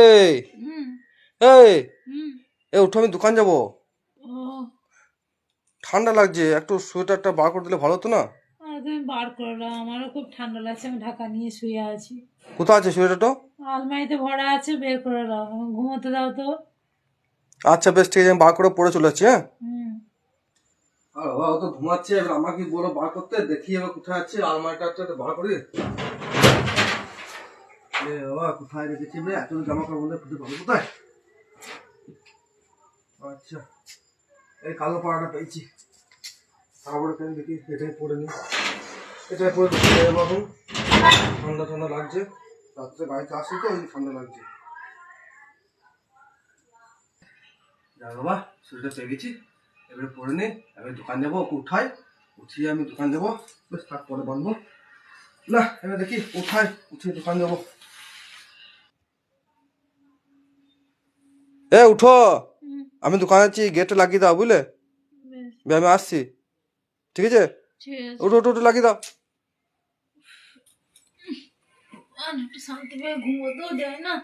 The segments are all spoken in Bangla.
এই হুম এই হুম এ উঠো, আমি দোকান যাব। ও ঠান্ডা লাগছে, একটু সোয়েটারটা বার করে দিলে ভালো হতো না? তুমি বার করে দাও, আমারও খুব ঠান্ডা লাগছে, আমি ঢাকা নিয়ে শুয়ে আছি। কোথায় আছে সোয়েটারটা? আলমারিতে ভরা আছে, বের করে দাও, আমাকে ঘুমোতে দাও তো। আচ্ছা বেশ, ঠিক আছে, আমি বার করে পরে চলে যাচ্ছি। হ্যাঁ, হুম আর বাবা ও তো ঘুমাচ্ছে, এবার আমাকে বলো বার করতে, দেখি এবার কোথায় আছে আলমারিটা বার করি। এ বাবা কোথায় রেখেছি রে, এত জামা কাপড় মধ্যে খুঁজে পাবো কোথায়? আচ্ছা, এই কালো পাড়াটা পেয়েছি, তারপরে কেন দেখি এটাই পরে নি, এটাই পরে বাবু। ঠান্ডা ঠান্ডা লাগছে, রাত্রে বাড়িতে আসি তো, ওই ঠান্ডা লাগছে। যা বাবা, শরীরটা পেয়ে গেছি, এবারে পরে নি, আমি দোকান যাবো, ওকে উঠাই, উঠিয়ে আমি দোকান যাবো। বেশ থাক, পরে বাঁধবো না, এবার দেখি উঠাই, উঠিয়ে দোকান যাবো। এ উঠো, হুম, আমি দোকানে আছি, গেটটা লাগিয়ে দাও বুঝলে? বেশ, আমি আসছি, ঠিক আছে? ঠিক আছে। উঠো উঠো উঠো, লাগিয়ে দাও। আর একটু শান্তি পেয়ে ঘুমোতেও যায় না।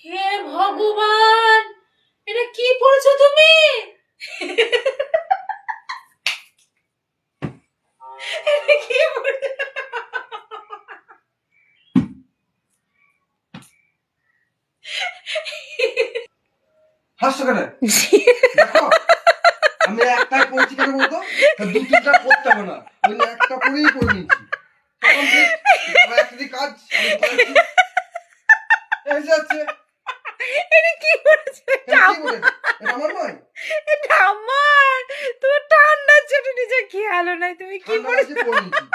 হে ভগবান, এটা কি পড়েছো তুমি? এটা কি পড়েছো? হাসছো কেন? দেখো আমি একটাই পড়ছি, কেন বলতো? দু তিনটা পড়তে হবে না, ওই জন্য একটা পরেই করে নিয়েছি। আমার একটা কাজ, আমি দোকানে আছি। এই যাচ্ছে, এটা কি পড়েছো? এটা কি বলে? এটা আমার নয়, এটা আমার। তোমার ঠান্ডা ছোট নিজে খেয়ালও নাই, তুমি কি ঠান্ডা লাগছে পড়েছো? পরে নিয়েছি।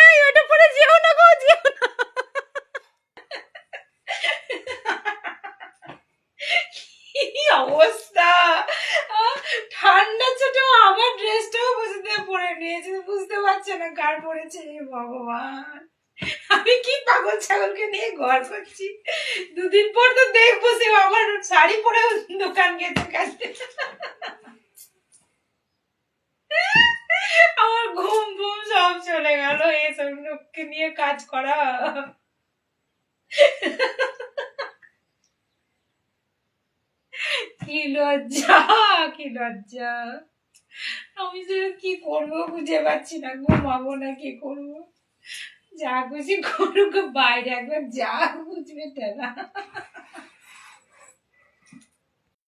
এই ওটা পরে যেও না গো, যেও না। কি অবস্থা! ঠান্ডা ছোট আমার ড্রেসটাও বুঝতে পরে নিয়েছে, বুঝতে পারছে না কার পড়েছে। হে ভগবান, আমি কি পাগল ছাগলকে নিয়ে ঘর করছি। দুদিন পর তো দেখবো সে আমার শাড়ি পরে দোকান গেছে কাছে। আমার ঘুম ঘুম সব চলে গেল এসব লোককে নিয়ে কাজ করা। কি লজ্জা, কি লজ্জা! আমি যে কি করবো বুঝে পাচ্ছি না, ঘুমাবো না কি করবো। যা খুশি করুক, বাইরে একবার যা বুঝবে না।